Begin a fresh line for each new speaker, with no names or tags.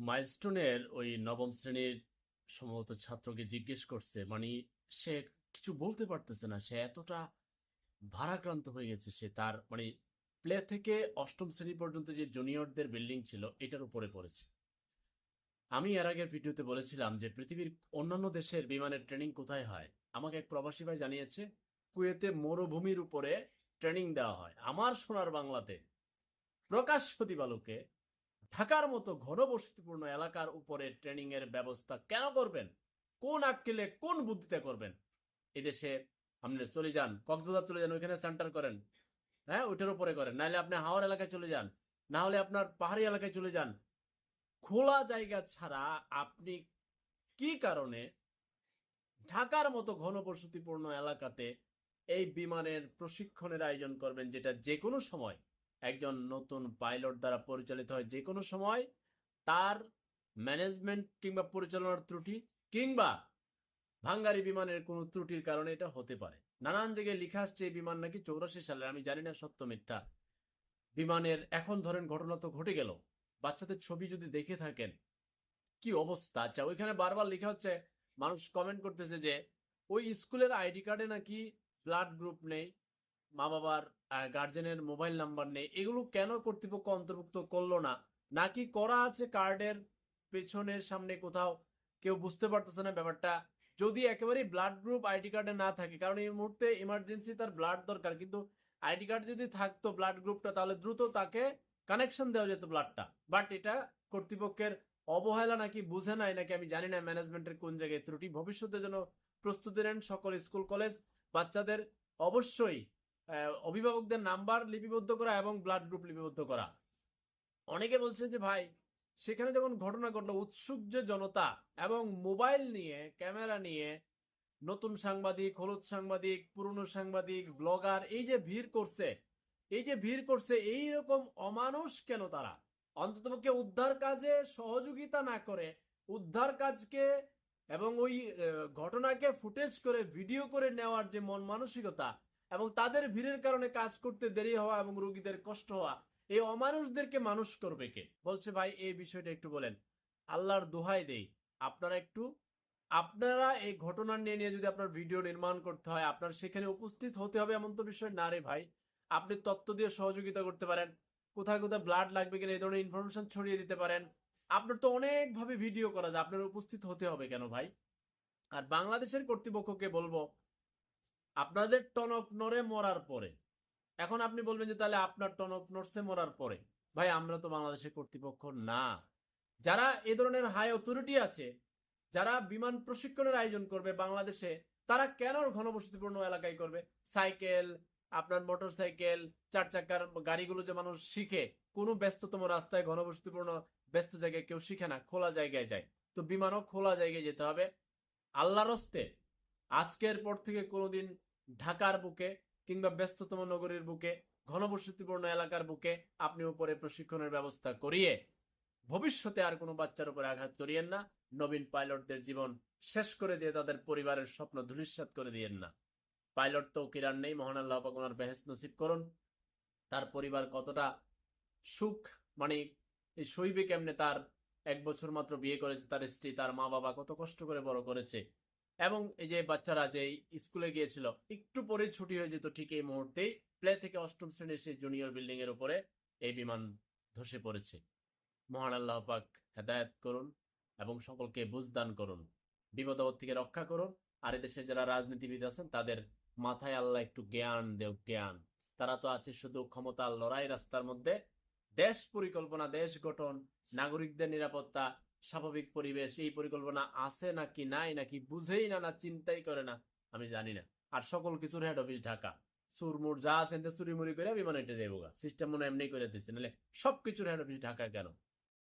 মাইলস্টোনের ওই নবম শ্রেণীর সম্ভবত ছাত্রকে জিজ্ঞেস করছে, মানে সে কিছু বলতে পারতেছে না, সে এতটা ভারাক্রান্ত হয়ে গেছে। সে তার মানে প্লে থেকে অষ্টম শ্রেণী পর্যন্ত যে জুনিয়রদের বিল্ডিং ছিল এটার উপরে পড়েছে। আমি এর আগের ভিডিওতে বলেছিলাম যে পৃথিবীর অন্যান্য দেশের বিমানের ট্রেনিং কোথায় হয়। আমাকে এক প্রবাসী ভাই জানিয়েছে কুয়েতে মরুভূমির উপরে ট্রেনিং দেওয়া হয়। আমার সোনার বাংলাতে প্রকাশ্য দিবালোকে ঢাকার মতো ঘনবসতিপূর্ণ এলাকার উপরে ট্রেনিং এর ব্যবস্থা কেন করবেন? কোন আক্কেলে কোন বুদ্ধিতে করবেন? এদেশে আপনি চলে যান, কক্সবাজার চলে যান, ওইখানে সেন্টার করেন, হ্যাঁ ওইটার উপরে করেন, নাহলে আপনি হাওর এলাকায় চলে যান, না হলে আপনার পাহাড়ি এলাকায় চলে যান। খোলা জায়গা ছাড়া আপনি কি কারণে ঢাকার মতো ঘনবসতিপূর্ণ এলাকাতে এই বিমানের প্রশিক্ষণের আয়োজন করবেন, যেটা যে কোনো সময় একজন নতুন পাইলট দ্বারা পরিচালিত হয়, যে কোনো সময় তার ম্যানেজমেন্ট কিংবা পরিচালনার ত্রুটি কিংবা ভাঙ্গারি বিমানের কোনো ত্রুটির কারণে এটা হতে পারে। নানান জায়গায় লিখা আসছে এই বিমান নাকি 84 সালে, আমি জানি না সত্য মিথ্যা। বিমানের এখন ধরেন ঘটনা তো ঘটে গেল, বাচ্চাদের ছবি যদি দেখে থাকেন কি অবস্থা। আচ্ছা, ওইখানে বারবার লেখা হচ্ছে, মানুষ কমেন্ট করতেছে যে ওই স্কুলের আইডি কার্ডে নাকি ব্লাড গ্রুপ নেই, মা বাবার গার্জেনের মোবাইল নাম্বার নেই। এগুলো কেন কর্তৃপক্ষ অন্তর্ভুক্ত করলো না? নাকি করা আছে কার্ডের পেছনের সামনে কোথাও, কেউ বুঝতে পারতেছে না ব্যাপারটা। যদি একেবারে ব্লাড গ্রুপ আইডি কার্ডে না থাকে, কারণ এই মুহূর্তে ইমার্জেন্সি তার ব্লাড দরকার, কিন্তু আইডি কার্ড যদি থাকতো ব্লাড গ্রুপটা, তাহলে দ্রুত তাকে কানেকশন দেওয়া যেত ব্লাডটা। বাট এটা কর্তৃপক্ষের অবহেলা নাকি বুঝে নাই, নাকি আমি জানি না ম্যানেজমেন্টের কোন জায়গায় ত্রুটি। ভবিষ্যতে যেন প্রস্তুতি নেন সকল স্কুল কলেজ। বাচ্চাদের অবশ্যই অভিভাবকদের নাম্বার লিপিবদ্ধ করা এবং ব্লাড গ্রুপ লিপিবদ্ধ করা। অনেকে বলছেন যে ভাই, সেখানে যখন ঘটনা ঘটলো, উৎসুক যে জনতা এবং মোবাইল নিয়ে ক্যামেরা নিয়ে নতুন সাংবাদিক, হলুদ সাংবাদিক, পুরনো সাংবাদিক, ব্লগার এই যে ভিড় করছে এইরকম অমানুষ কেন তারা? অন্ততপক্ষে উদ্ধার কাজে সহযোগিতা না করে উদ্ধার কাজকে এবং ওই ঘটনাকে ফুটেজ করে ভিডিও করে নেওয়ার যে মন মানসিকতা, এবং তাদের ভিড়ের কারণে কাজ করতে দেরি হওয়া এবং রোগীদের কষ্ট হওয়া, এই অমানুষদেরকে মানুষ করবে কে? বলছে ভাই এই বিষয়টা একটু বলেন। আল্লাহর দোহাই দেই, আপনারা একটু, আপনারা এই ঘটনা নিয়ে নিয়ে যদি আপনার ভিডিও নির্মাণ করতে হয়, আপনার সেখানে উপস্থিত হতে হবে এমন তো বিষয় না রে ভাই। আপনি তথ্য দিয়ে সহযোগিতা করতে পারেন, কোথায় কোথায় ব্লাড লাগবে কিনা এই ধরনের ইনফরমেশন ছড়িয়ে দিতে পারেন। আপনার তো অনেক ভাবে ভিডিও করা যায়, আপনার উপস্থিত হতে হবে কেন ভাই? আর বাংলাদেশের কর্তৃপক্ষকে বলবো, আপনাদের টনক নড়ে মরার পরে, এখন আপনি বলবেন যে তাহলে আপনার টনক নড়ছে মরার পরে। ভাই আমরা তো বাংলাদেশের কর্তৃপক্ষ না। যারা এ ধরনের হাই অথরিটি আছে, যারা বিমান প্রশিক্ষণের আয়োজন করবে বাংলাদেশে, তারা কেন ঘনবসতিপূর্ণ এলাকায় করবে? সাইকেল, আপনার মোটর সাইকেল, চার চাকার গাড়িগুলো যে মানুষ শিখে কোনো ব্যস্ততম রাস্তায় ঘনবসতিপূর্ণ ব্যস্ত জায়গায় কেউ শিখে না, খোলা জায়গায় যায়। তো বিমানও খোলা জায়গায় যেতে হবে। আল্লাহর হস্তে আজকের পর থেকে কোনোদিন ঢাকার বুকে কিংবা ব্যস্ততম নগরীর বুকে ঘনবসতিপূর্ণ এলাকার বুকে আপনি উপরে প্রশিক্ষণের ব্যবস্থা করিয়ে ভবিষ্যতে আর কোনো বাচ্চার উপরে আঘাত করিয়েন না। নবীন পাইলটদের জীবন শেষ করে দিয়ে তাদের পরিবারের স্বপ্ন ধূলিসাৎ করে দিয়েন না। পাইলট তো কিরান নেই, মহান আল্লাহ পাক ওনার বেহেশত নসিব করুন। তার পরিবার কতটা সুখ, মানে এই সইবে কেমনে? তার 1 বছর মাত্র বিয়ে করেছে, তার স্ত্রী, তার মা বাবা কত কষ্ট করে বড় করেছে। এবং এই যে বাচ্চারা যে স্কুলে গিয়েছিল, একটু পরে ছুটি হয়ে যেত, ঠিক এই মুহূর্তেই প্লে থেকে অষ্টম শ্রেণীর সেই জুনিয়র বিল্ডিং এর উপরে এই বিমান ধসে পড়েছে। মহান আল্লাহ পাক হেদায়েত করুন এবং সকলকে বুঝদান করুন, বিপদ আপদ থেকে রক্ষা করুন। আর এদেশে যারা রাজনীতিবিদ আছেন তাদের মাথায় আল্লাহ একটু জ্ঞান দেও, জ্ঞান। তারা তো আছে শুধু ক্ষমতার লড়াই রাস্তার মধ্যে। দেশ পরিকল্পনা, দেশ গঠন, নাগরিকদের নিরাপত্তা, স্বাভাবিক পরিবেশ, এই পরিকল্পনা আছে নাকি নাই, নাকি বুঝেই না, না চিন্তাই করে না, আমি জানি না। আর সকল কিছুর হেড অফিস ঢাকা। সুরমুর যা আছে চুরি মুড়ি করে বিমান এটা দেবো, সিস্টেম মনে এমনি করে দিচ্ছে, নাহলে সবকিছুর হেড অফিস ঢাকা কেন?